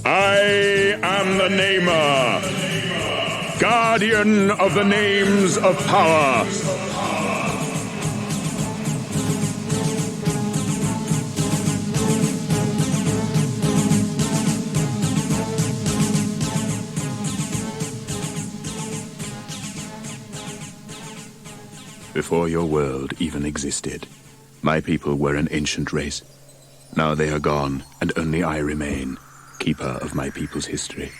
I am the Namer, guardian of the names of power. Before your world even existed, my people were an ancient race. Now they are gone, and only I remain, keeper of my people's history.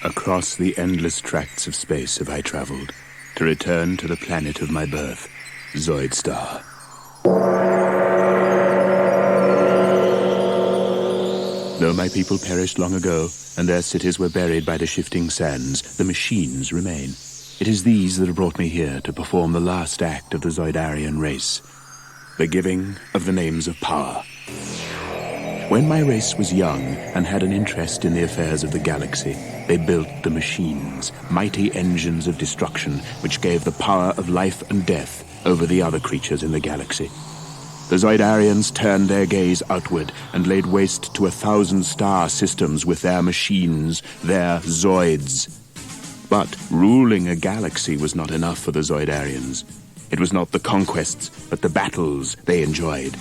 Across the endless tracts of space have I traveled, to return to the planet of my birth, Zoidstar. Though my people perished long ago, and their cities were buried by the shifting sands, the machines remain. It is these that have brought me here to perform the last act of the Zoidarian race, the giving of the names of power. When my race was young and had an interest in the affairs of the galaxy, they built the machines, mighty engines of destruction which gave the power of life and death over the other creatures in the galaxy. The Zoidarians turned their gaze outward and laid waste to 1,000 star systems with their machines, their Zoids. But ruling a galaxy was not enough for the Zoidarians. It was not the conquests, but the battles they enjoyed.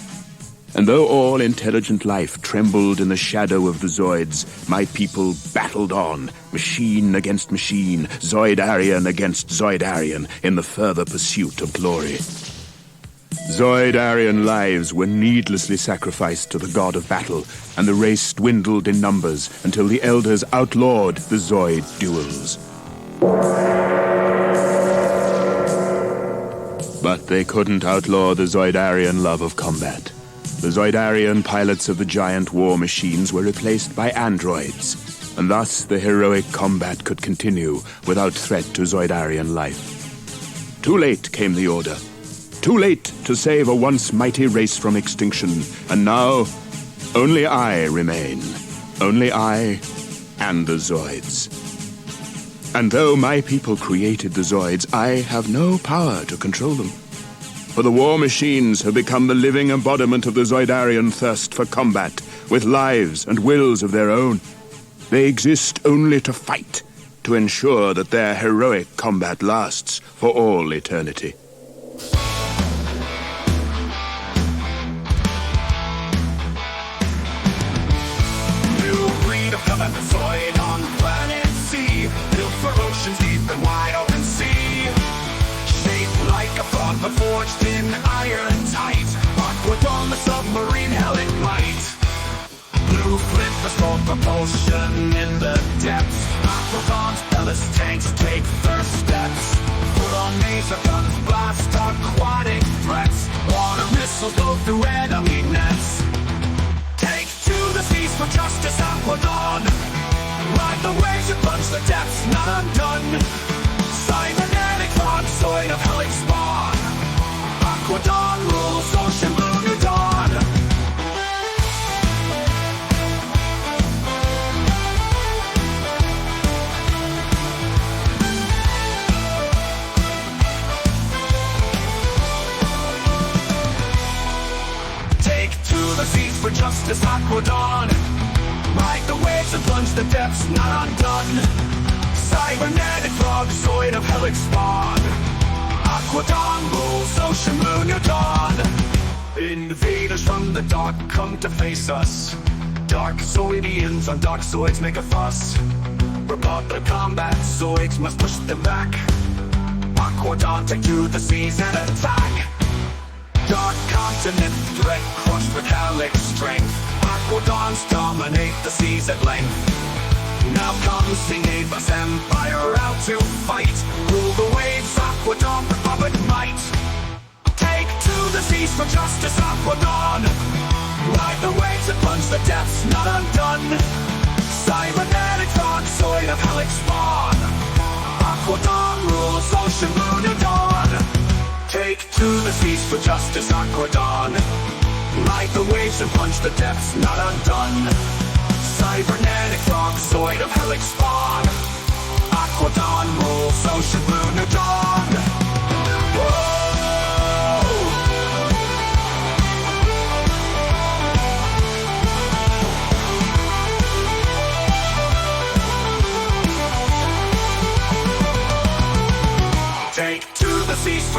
And though all intelligent life trembled in the shadow of the Zoids, my people battled on, machine against machine, Zoidarian against Zoidarian, in the further pursuit of glory. Zoidarian lives were needlessly sacrificed to the god of battle, and the race dwindled in numbers until the elders outlawed the Zoid duels. But they couldn't outlaw the Zoidarian love of combat. The Zoidarian pilots of the giant war machines were replaced by androids, and thus the heroic combat could continue without threat to Zoidarian life. Too late came the order. Too late to save a once mighty race from extinction, and now only I remain. Only I and the Zoids. And though my people created the Zoids, I have no power to control them. For the war machines have become the living embodiment of the Zoidarian thirst for combat, with lives and wills of their own. They exist only to fight, to ensure that their heroic combat lasts for all eternity. New breed of combat Zoid on planet C, built for oceans deep and wide open sea. Shaped like a frog but forged in iron tight. Aquadon, the submarine, hell it might. Blue flint for strong propulsion in the depths. Aquadon's Palace tanks take first steps. Foot on laser guns, blast aquatic threats. Water missiles blow through enemy nets. Take to the seas for justice, Aquadon. Ride the waves and plunge the depths, not undone. Cybernetic frog, Zoid of hellish spawn. Aquadon rules ocean, blue new dawn. Take to the seas for justice, Aquadon. Ride the waves and plunge the depths, not undone. Cybernetic frog, Zoid of hellish spawn. Aquadon rules ocean, blue new dawn. Invaders from the dark come to face us. Dark Zoidians on dark Zoids make a fuss. Report the combat, Zoids must push them back. Aquadon take to the seas and attack. Dark continent threat crushed with hellish strength. Aquadons dominate the seas at length. Now comes the Avis Empire out to fight. Rule the waves, Aquadon, republic might. Take to the seas for justice, Aquadon. Ride the waves and plunge the depths, not undone. Cybernetic frog, Zoid of hellish spawn. Aquadon rules ocean, blue new dawn. Take to the seas for justice, Aquadon. Ride the waves and plunge the depths, not undone. Cybernetic frog, Zoid of hellish spawn. Aquadon rules ocean, blue new dawn. Whoa!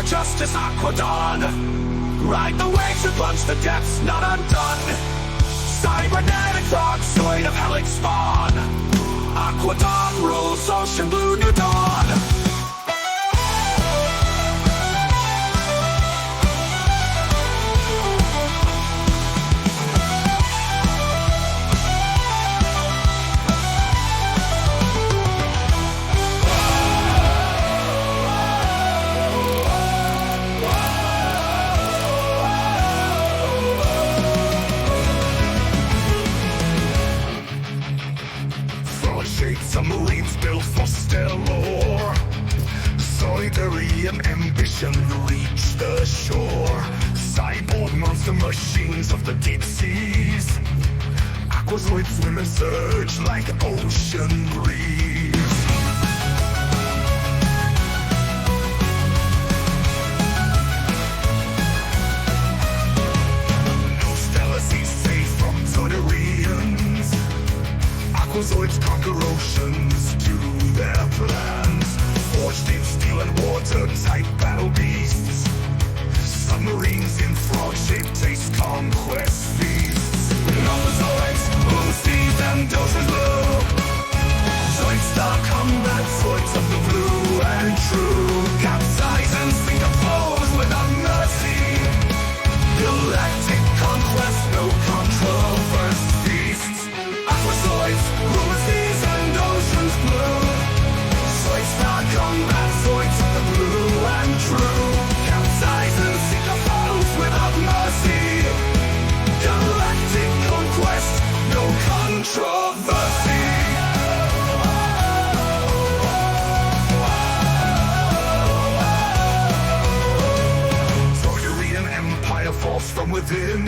justice, Aquadon. Ride the waves and plunge the depths, not undone. Cybernetic Zoid of hellic spawn. Aquadon rules ocean blue, new dawn. Submarines built for stellar Zoidarian ambition reach the shore. Cyborg monster machines of the deep seas. Aquazoid swim and surge like ocean breeze. No stellar seas safe from Zoidarians. Aquazoids conquer oceans to their plans. Forged in steel and watertight battle beasts. Submarines in frog-shaped taste conquest feasts. Zoids, blue seas and oceans blue. Zoidstar combat, Zoids of the blue and true. Capsize and sink our foes without mercy. Galactic conquest, no controversy feasts. Aquazoids, blue seas and oceans blue. Zoidstar combat, Zoids of the blue and true. Capsize and sink our foes without mercy. Galactic conquest, no controversy. Zoidarian empire falls from within.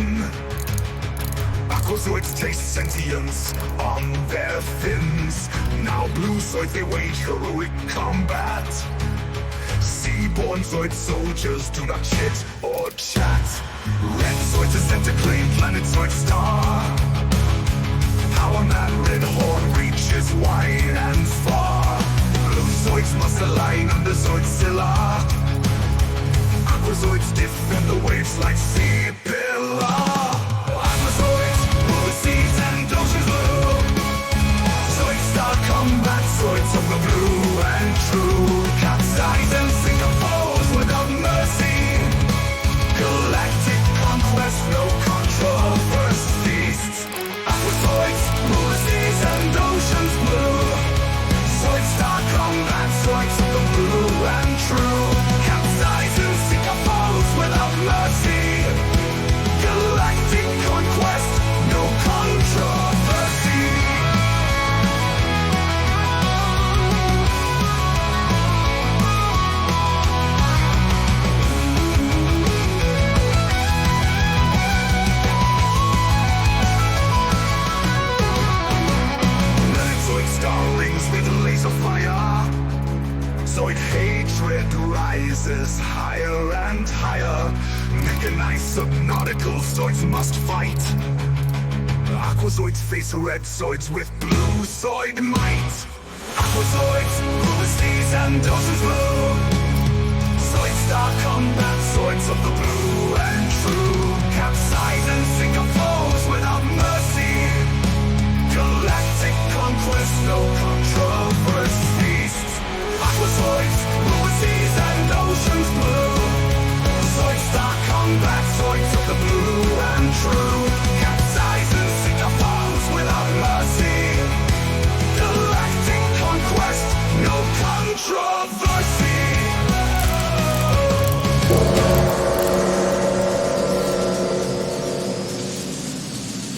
Aquazoids taste sentience on their fins. Now blue Zoids, they wage heroic combat. Seaborn Zoid soldiers do not chit or chat. Red Zoids are sent to claim planet Zoidstar. Power man Red Horn reaches wide and far. Blue Zoids must align under Zoidzilla. Aquazoids defend the waves like sea pillar. Aquazoids, blue seas and oceans blue. Zoidstar combat, Zoids of the blue and true. Capsize and sink our foes without mercy. Galactic conquest, no controversy feasts. Aquazoids, blue seas and oceans blue. Zoidstar combat, Zoids of the blue and true. Capsize and sink our foes without mercy. Galactic conquest, no controversy. Starlings with laser fire. Zoid hatred rises higher and higher. Mechanized subnautical Zoids must fight. Aquazoids face red Zoids with blue Zoid might. Aquazoids, blue seas and oceans blue. Zoidstar combat, Zoids of the blue and true. Capsize and sink our foes without mercy. Galactic conquest, no controversy feasts. Aquazoids, blue seas and oceans blue. Zoidstar combat, Zoids of the blue and true. Capsize and sink our foes without mercy. Galactic conquest, no controversy.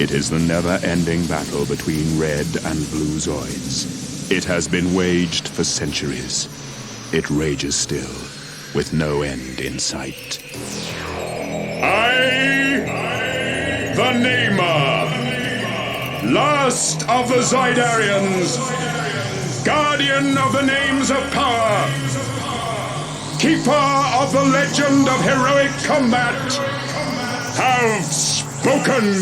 It is the never-ending battle between red and blue Zoids. It has been waged for centuries. It rages still, with no end in sight. I, the Namer, last of the Zoidarians, guardian of the names of power, keeper of the legend of heroic combat, have spoken.